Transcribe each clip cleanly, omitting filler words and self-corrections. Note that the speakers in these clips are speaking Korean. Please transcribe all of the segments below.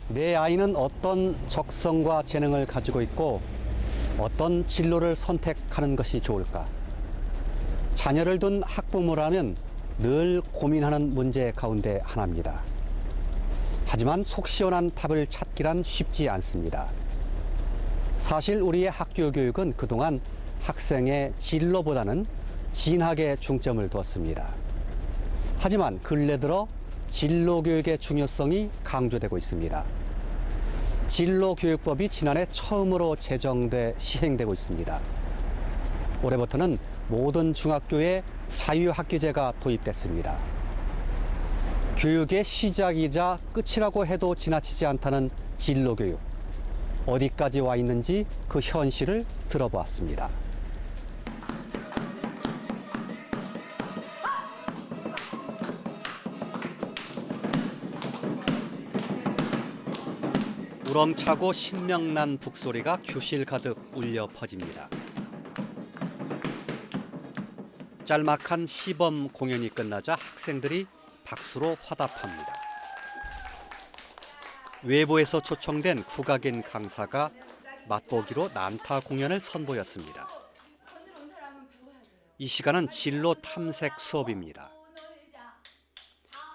내 아이는 어떤 적성과 재능을 가지고 있고 어떤 진로를 선택하는 것이 좋을까? 자녀를 둔 학부모라면 늘 고민하는 문제 가운데 하나입니다. 하지만 속 시원한 답을 찾기란 쉽지 않습니다. 사실 우리의 학교 교육은 그동안 학생의 진로보다는 진학에 중점을 두었습니다. 하지만 근래 들어 진로 교육의 중요성이 강조되고 있습니다. 진로교육법이 지난해 처음으로 제정돼 시행되고 있습니다. 올해부터는 모든 중학교에 자유학기제가 도입됐습니다. 교육의 시작이자 끝이라고 해도 지나치지 않다는 진로교육. 어디까지 와 있는지 그 현실을 들어보았습니다. 우렁차고 신명난 북소리가 교실 가득 울려 퍼집니다. 짤막한 시범 공연이 끝나자 학생들이 박수로 화답합니다. 외부에서 초청된 국악인 강사가 맛보기로 난타 공연을 선보였습니다. 이 시간은 진로 탐색 수업입니다.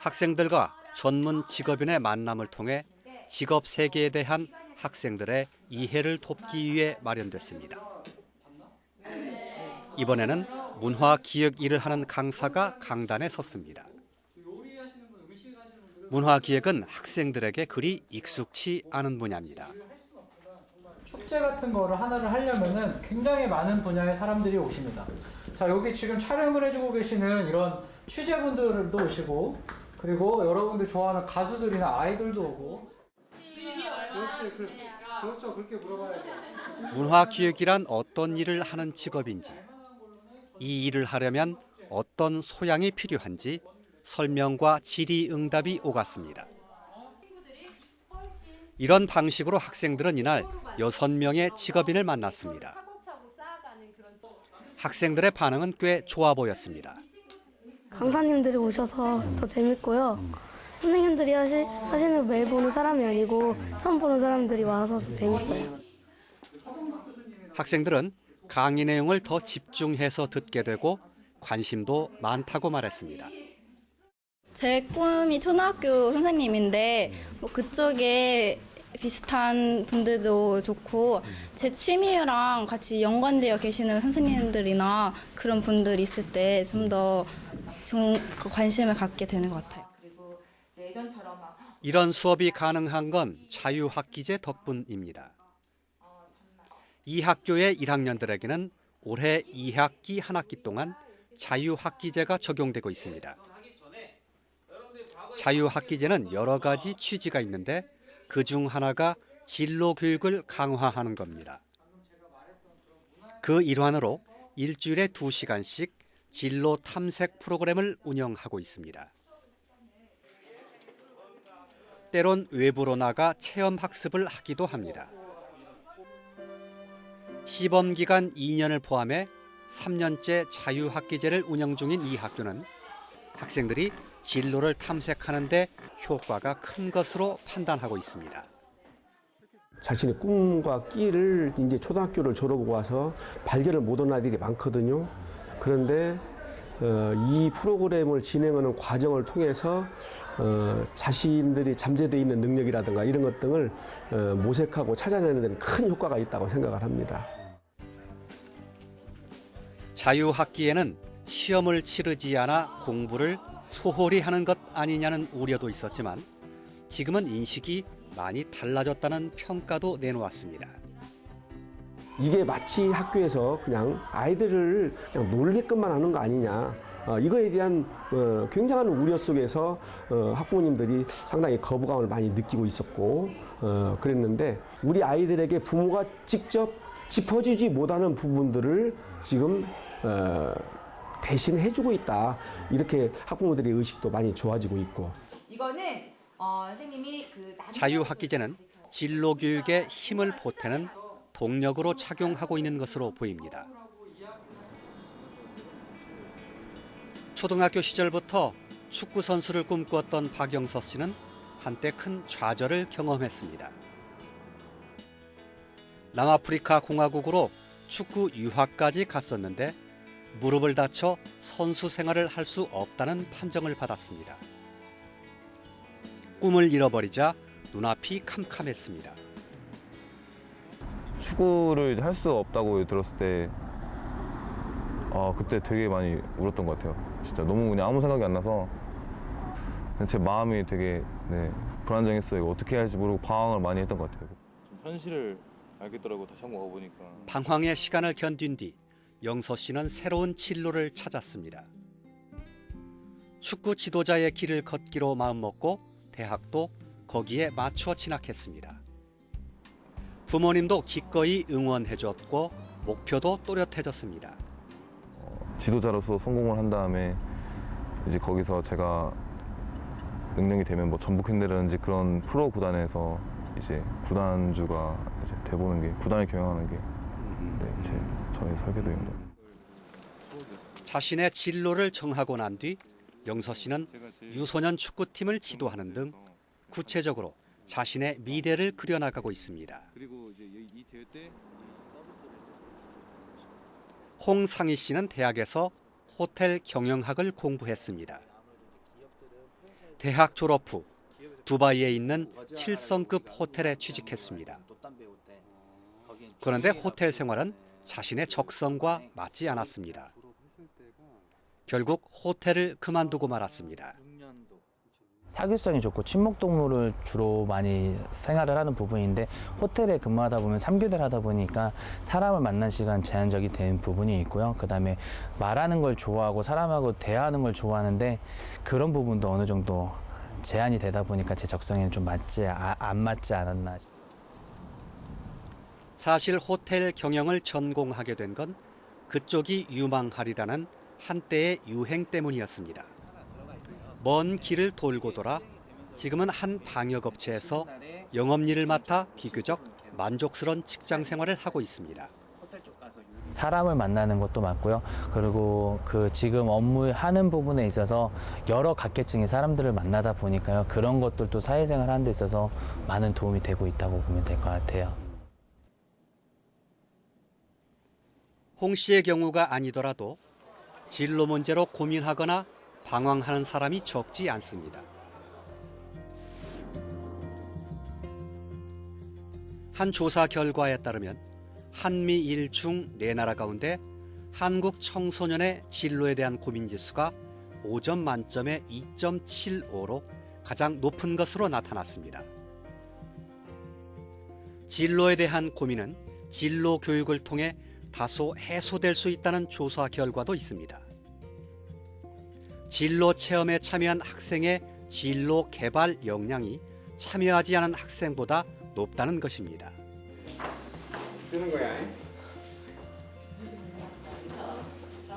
학생들과 전문 직업인의 만남을 통해 직업 세계에 대한 학생들의 이해를 돕기 위해 마련됐습니다. 이번에는 문화기획 일을 하는 강사가 강단에 섰습니다. 문화기획은 학생들에게 그리 익숙치 않은 분야입니다. 축제 같은 거를 하나를 하려면은 굉장히 많은 분야의 사람들이 오십니다. 자, 여기 지금 촬영을 해주고 계시는 이런 취재분들도 오시고, 그리고 여러분들 좋아하는 가수들이나 아이들도 오고. 그렇죠. 그렇게 물어봐야죠. 문화기획이란 어떤 일을 하는 직업인지, 이 일을 하려면 어떤 소양이 필요한지 설명과 질의응답이 오갔습니다. 이런 방식으로 학생들은 이날 6명의 직업인을 만났습니다. 학생들의 반응은 꽤 좋아 보였습니다. 강사님들이 오셔서 더 재밌고요. 선생님들이 하시는 매일 보는 사람이 아니고 처음 보는 사람들이 와서 더 재밌어요. 학생들은 강의 내용을 더 집중해서 듣게 되고 관심도 많다고 말했습니다. 제 꿈이 초등학교 선생님인데 뭐 그쪽에 비슷한 분들도 좋고 제 취미랑 같이 연관되어 계시는 선생님들이나 그런 분들이 있을 때 좀 더 관심을 갖게 되는 것 같아요. 이런 수업이 가능한 건 자유학기제 덕분입니다. 이 학교의 1학년들에게는 올해 2학기 한 학기 동안 자유학기제가 적용되고 있습니다. 자유학기제는 여러 가지 취지가 있는데 그중 하나가 진로 교육을 강화하는 겁니다. 그 일환으로 일주일에 2시간씩 진로 탐색 프로그램을 운영하고 있습니다. 때론 외부로 나가 체험 학습을 하기도 합니다. 시범 기간 2년을 포함해 3년째 자유학기제를 운영 중인 이 학교는 학생들이 진로를 탐색하는 데 효과가 큰 것으로 판단하고 있습니다. 자신의 꿈과 끼를 이제 초등학교를 졸업하고 와서 발견을 못한 아이들이 많거든요. 그런데 이 프로그램을 진행하는 과정을 통해서 자신들이 잠재되어 있는 능력이라든가 이런 것 등을 모색하고 찾아내는 데는 큰 효과가 있다고 생각을 합니다. 자유학기에는 시험을 치르지 않아 공부를 소홀히 하는 것 아니냐는 우려도 있었지만 지금은 인식이 많이 달라졌다는 평가도 내놓았습니다. 이게 마치 학교에서 그냥 아이들을 그냥 놀게끔만 하는 거 아니냐. 이거에 대한 굉장한 우려 속에서 학부모님들이 상당히 거부감을 많이 느끼고 있었고 그랬는데 우리 아이들에게 부모가 직접 짚어주지 못하는 부분들을 지금 대신 해주고 있다. 이렇게 학부모들의 의식도 많이 좋아지고 있고. 이거는 선생님이 자유학기제는 진로교육에 힘을 보태는 동력으로 착용하고 있는 것으로 보입니다. 초등학교 시절부터 축구 선수를 꿈꾸었던 박영서 씨는 한때 큰 좌절을 경험했습니다. 남아프리카 공화국으로 축구 유학까지 갔었는데 무릎을 다쳐 선수 생활을 할 수 없다는 판정을 받았습니다. 꿈을 잃어버리자 눈앞이 캄캄했습니다. 축구를 할 수 없다고 들었을 때 그때 되게 많이 울었던 것 같아요. 진짜 너무 그냥 아무 생각이 안 나서 제 마음이 되게 불안정했어요. 이거 어떻게 해야 할지 모르고 방황을 많이 했던 것 같아요. 좀 현실을 알겠더라고. 다시 한번 와보니까. 방황의 시간을 견딘 뒤 영서 씨는 새로운 진로를 찾았습니다. 축구 지도자의 길을 걷기로 마음먹고 대학도 거기에 맞춰 진학했습니다. 부모님도 기꺼이 응원해줬고 목표도 또렷해졌습니다. 지도자로서 성공을 한 다음에 이제 거기서 제가 능력이 되면 뭐 전북현대라든지 그런 프로 구단에서 이제 구단주가 이제 돼보는 게 구단을 경영하는 게 저의 설계도입니다. 자신의 진로를 정하고 난 뒤 영서 씨는 유소년 축구팀을 지도하는 등 구체적으로 자신의 미래를 그려나가고 있습니다. 홍상희 씨는 대학에서 호텔 경영학을 공부했습니다. 대학 졸업 후 두바이에 있는 7성급 호텔에 취직했습니다. 그런데 호텔 생활은 자신의 적성과 맞지 않았습니다. 결국 호텔을 그만두고 말았습니다. 사교성이 좋고 친목 동물을 주로 많이 생활을 하는 부분인데 호텔에 근무하다 보면 3교대를 하다 보니까 사람을 만난 시간 제한적이 된 부분이 있고요. 그다음에 말하는 걸 좋아하고 사람하고 대화하는 걸 좋아하는데 그런 부분도 어느 정도 제한이 되다 보니까 제 적성에는 좀 안 맞지 않았나. 사실 호텔 경영을 전공하게 된 건 그쪽이 유망하리라는 한때의 유행 때문이었습니다. 먼 길을 돌고 돌아 지금은 한 방역업체에서 영업일을 맡아 비교적 만족스러운 직장 생활을 하고 있습니다. 사람을 만나는 것도 맞고요. 그리고 그 지금 업무하는 부분에 있어서 여러 각계층의 사람들을 만나다 보니까요. 그런 것들도 사회생활 하는 데 있어서 많은 도움이 되고 있다고 보면 될 것 같아요. 홍 씨의 경우가 아니더라도 진로 문제로 고민하거나 방황하는 사람이 적지 않습니다. 한 조사 결과에 따르면 한미일 중 4나라 가운데 한국 청소년의 진로에 대한 고민지수가 5점 만점에 2.75로 가장 높은 것으로 나타났습니다. 진로에 대한 고민은 진로 교육을 통해 다소 해소될 수 있다는 조사 결과도 있습니다. 진로 체험에 참여한 학생의 진로 개발 역량이 참여하지 않은 학생보다 높다는 것입니다.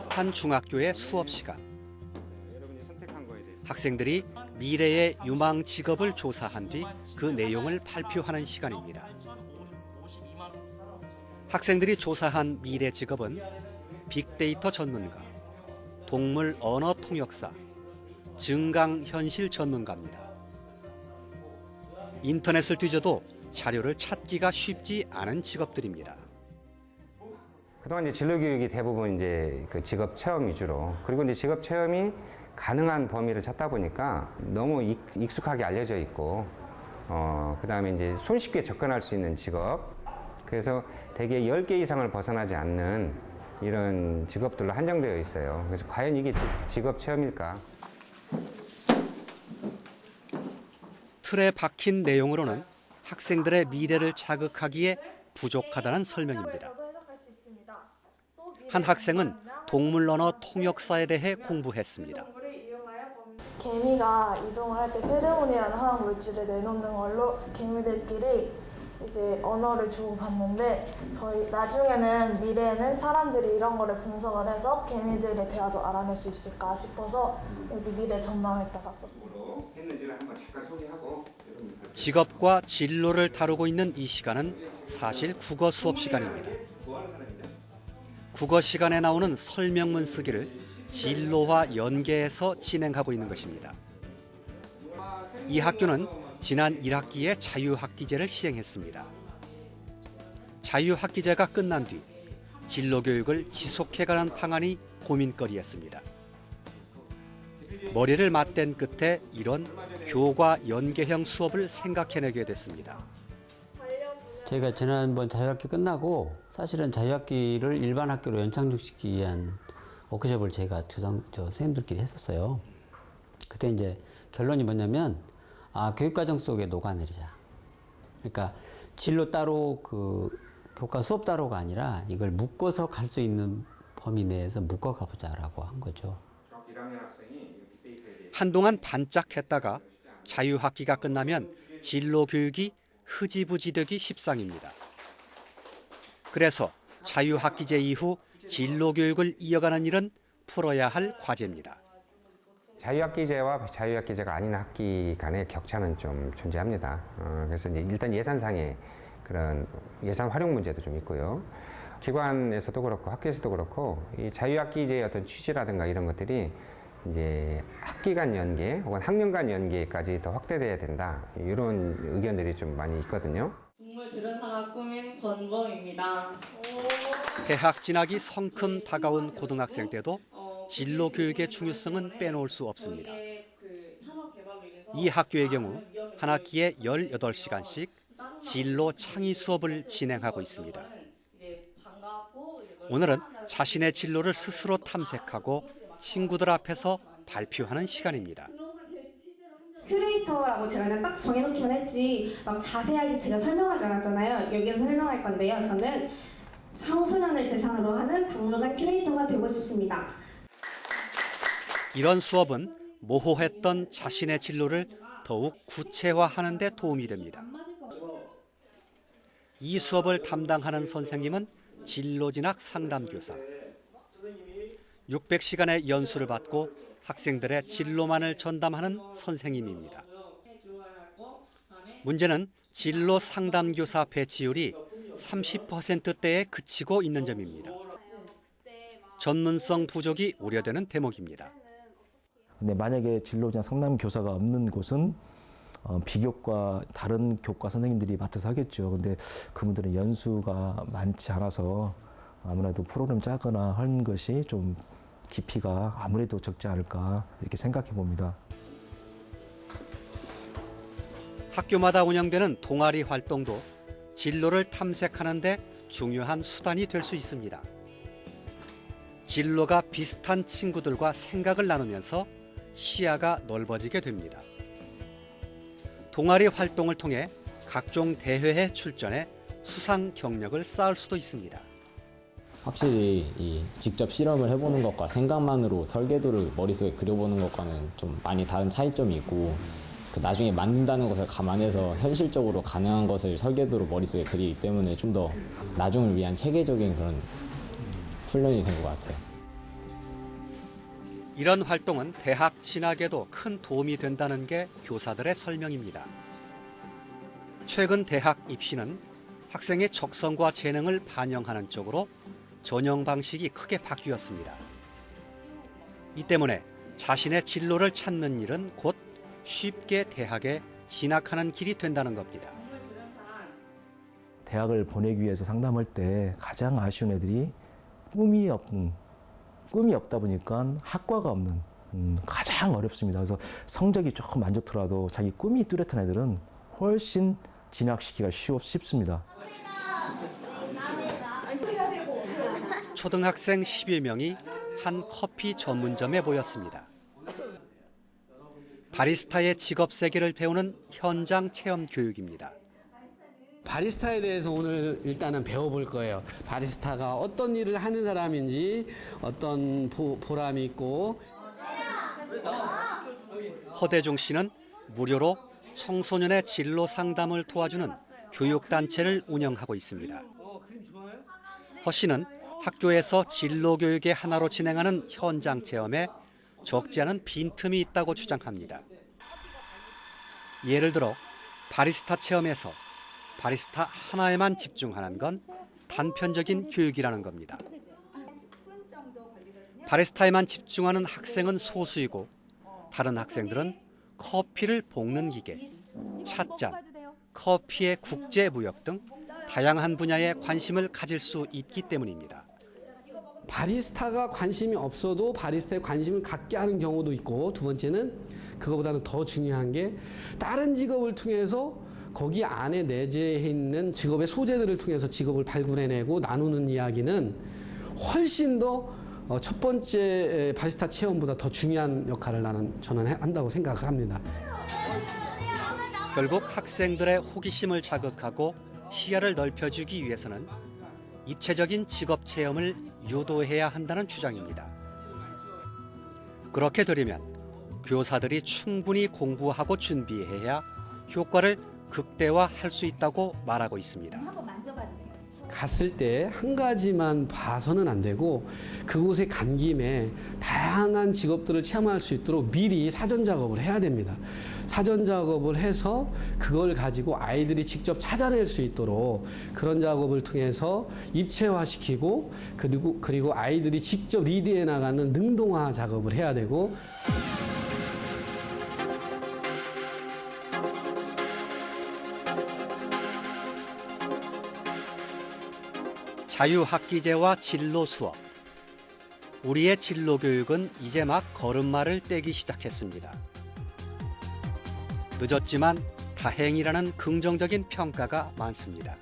한 중학교의 수업 시간. 학생들이 미래의 유망 직업을 조사한 뒤 그 내용을 발표하는 시간입니다. 학생들이 조사한 미래 직업은 빅데이터 전문가, 동물 언어 통역사, 증강현실 전문가입니다. 인터넷을 뒤져도 자료를 찾기가 쉽지 않은 직업들입니다. 그동안 이제 진로 교육이 대부분 이제 그 직업 체험 위주로, 그리고 이제 직업 체험이 가능한 범위를 찾다 보니까 너무 익숙하게 알려져 있고, 그다음에 이제 손쉽게 접근할 수 있는 직업, 그래서 대개 10개 이상을 벗어나지 않는 이런 직업들로 한정되어 있어요. 그래서 과연 이게 직업 체험일까? 틀에 박힌 내용으로는 학생들의 미래를 자극하기에 부족하다는 설명입니다. 한 학생은 동물 언어 통역사에 대해 공부했습니다. 개미가 이동을 할 때 페로몬이라는 화학 물질을 내놓는 걸로 개미들끼리 이제 언어를 주고받는데 나중에는 미래에는 사람들이 이런 거를 분석을 해서 개미들의 대화도 알아낼 수 있을까 싶어서 여기 미래 전망을 딱 봤었습니다. 직업과 진로를 다루고 있는 이 시간은 사실 국어 수업 시간입니다. 국어 시간에 나오는 설명문 쓰기를 진로와 연계해서 진행하고 있는 것입니다. 이 학교는 지난 1학기에 자유학기제를 시행했습니다. 자유학기제가 끝난 뒤 진로교육을 지속해가는 방안이 고민거리였습니다. 머리를 맞댄 끝에 이런 교과 연계형 수업을 생각해내게 됐습니다. 저희가 지난번 자유학기 끝나고 사실은 자유학기를 일반 학교로 연장시키기 위한 워크숍을 저희가 선생님들끼리 했었어요. 그때 이제 결론이 뭐냐면 교육과정 속에 녹아내리자. 그러니까 진로 따로 교과 수업 따로가 아니라 이걸 묶어서 갈 수 있는 범위 내에서 묶어 가보자라고 한 거죠. 한동안 반짝했다가 자유학기가 끝나면 진로 교육이 흐지부지되기 십상입니다. 그래서 자유학기제 이후 진로 교육을 이어가는 일은 풀어야 할 과제입니다. 자유학기제와 자유학기제가 아닌 학기 간의 격차는 좀 존재합니다. 그래서 이제 일단 예산상의 그런 예산 활용 문제도 좀 있고요. 기관에서도 그렇고 학교에서도 그렇고 이 자유학기제의 어떤 취지라든가 이런 것들이 이제 학기 간 연계 혹은 학년 간 연계까지 더 확대돼야 된다. 이런 의견들이 좀 많이 있거든요. 동물 주련사가 꾸민 권범입니다. 대학 진학이 성큼 다가온 고등학생 때도 진로 교육의 중요성은 빼놓을 수 없습니다. 이 학교의 경우 한 학기에 18시간씩 진로 창의 수업을 진행하고 있습니다. 오늘은 자신의 진로를 스스로 탐색하고 친구들 앞에서 발표하는 시간입니다. 큐레이터라고 제가 그냥 딱 정해놓기만 했지 막 자세하게 제가 설명하지 않았잖아요. 여기서 설명할 건데요. 저는 청소년을 대상으로 하는 박물관 큐레이터가 되고 싶습니다. 이런 수업은 모호했던 자신의 진로를 더욱 구체화하는 데 도움이 됩니다. 이 수업을 담당하는 선생님은 진로진학 상담교사. 600시간의 연수를 받고 학생들의 진로만을 전담하는 선생님입니다. 문제는 진로 상담교사 배치율이 30%대에 그치고 있는 점입니다. 전문성 부족이 우려되는 대목입니다. 근데 만약에 진로진학 상담교사가 없는 곳은 비교과 다른 교과 선생님들이 맡아서 하겠죠. 근데 그분들은 연수가 많지 않아서 아무래도 프로그램 짜거나 하는 것이 좀 깊이가 아무래도 적지 않을까 이렇게 생각해 봅니다. 학교마다 운영되는 동아리 활동도 진로를 탐색하는 데 중요한 수단이 될 수 있습니다. 진로가 비슷한 친구들과 생각을 나누면서 시야가 넓어지게 됩니다. 동아리 활동을 통해 각종 대회에 출전해 수상 경력을 쌓을 수도 있습니다. 확실히 직접 실험을 해보는 것과 생각만으로 설계도를 머릿속에 그려보는 것과는 좀 많이 다른 차이점이 있고 나중에 만든다는 것을 감안해서 현실적으로 가능한 것을 설계도로 머릿속에 그리기 때문에 좀 더 나중을 위한 체계적인 그런 훈련이 된 것 같아요. 이런 활동은 대학 진학에도 큰 도움이 된다는 게 교사들의 설명입니다. 최근 대학 입시는 학생의 적성과 재능을 반영하는 쪽으로 전형 방식이 크게 바뀌었습니다. 이 때문에 자신의 진로를 찾는 일은 곧 쉽게 대학에 진학하는 길이 된다는 겁니다. 대학을 보내기 위해서 상담할 때 가장 아쉬운 애들이 꿈이 없다 보니까 학과가 없는 가장 어렵습니다. 그래서 성적이 조금 안 좋더라도 자기 꿈이 뚜렷한 애들은 훨씬 진학시키기가 쉽습니다. 초등학생 10여 명이 한 커피 전문점에 모였습니다. 바리스타의 직업 세계를 배우는 현장 체험 교육입니다. 바리스타에 대해서 오늘 일단은 배워볼 거예요. 바리스타가 어떤 일을 하는 사람인지 어떤 보람이 있고. 허대중 씨는 무료로 청소년의 진로 상담을 도와주는 교육단체를 운영하고 있습니다. 허 씨는 학교에서 진로 교육의 하나로 진행하는 현장 체험에 적지 않은 빈틈이 있다고 주장합니다. 예를 들어 바리스타 체험에서 바리스타 하나에만 집중하는 건 단편적인 교육이라는 겁니다. 바리스타에만 집중하는 학생은 소수이고 다른 학생들은 커피를 볶는 기계, 찻잔, 커피의 국제 무역 등 다양한 분야에 관심을 가질 수 있기 때문입니다. 바리스타가 관심이 없어도 바리스타에 관심을 갖게 하는 경우도 있고, 두 번째는 그거보다는 더 중요한 게 다른 직업을 통해서 거기 안에 내재해 있는 직업의 소재들을 통해서 직업을 발굴해내고 나누는 이야기는 훨씬 더 첫 번째 바리스타 체험보다 더 중요한 역할을 저는 한다고 생각을 합니다. 결국 학생들의 호기심을 자극하고 시야를 넓혀주기 위해서는 입체적인 직업 체험을 유도해야 한다는 주장입니다. 그렇게 되려면 교사들이 충분히 공부하고 준비해야 효과를 극대화할 수 있다고 말하고 있습니다. 갔을 때 한 가지만 봐서는 안 되고 그곳에 간 김에 다양한 직업들을 체험할 수 있도록 미리 사전 작업을 해야 됩니다. 사전 작업을 해서 그걸 가지고 아이들이 직접 찾아낼 수 있도록 그런 작업을 통해서 입체화시키고 그리고 아이들이 직접 리드해 나가는 능동화 작업을 해야 되고, 자유학기제와 진로 수업. 우리의 진로 교육은 이제 막 걸음마를 떼기 시작했습니다. 늦었지만 다행이라는 긍정적인 평가가 많습니다.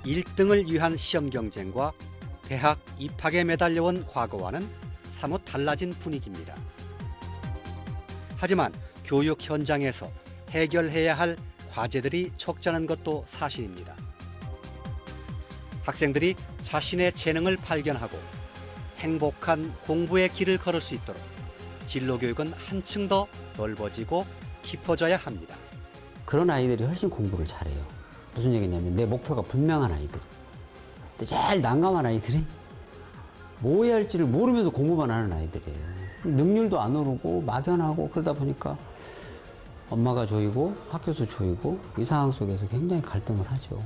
1등을 위한 시험 경쟁과 대학 입학에 매달려온 과거와는 사뭇 달라진 분위기입니다. 하지만 교육 현장에서 해결해야 할 과제들이 적잖은 것도 사실입니다. 학생들이 자신의 재능을 발견하고 행복한 공부의 길을 걸을 수 있도록 진로교육은 한층 더 넓어지고 깊어져야 합니다. 그런 아이들이 훨씬 공부를 잘해요. 무슨 얘기냐면 내 목표가 분명한 아이들. 근데 제일 난감한 아이들이 뭐 해야 할지를 모르면서 공부만 하는 아이들이에요. 능률도 안 오르고 막연하고 그러다 보니까 엄마가 조이고 학교도 조이고 이 상황 속에서 굉장히 갈등을 하죠.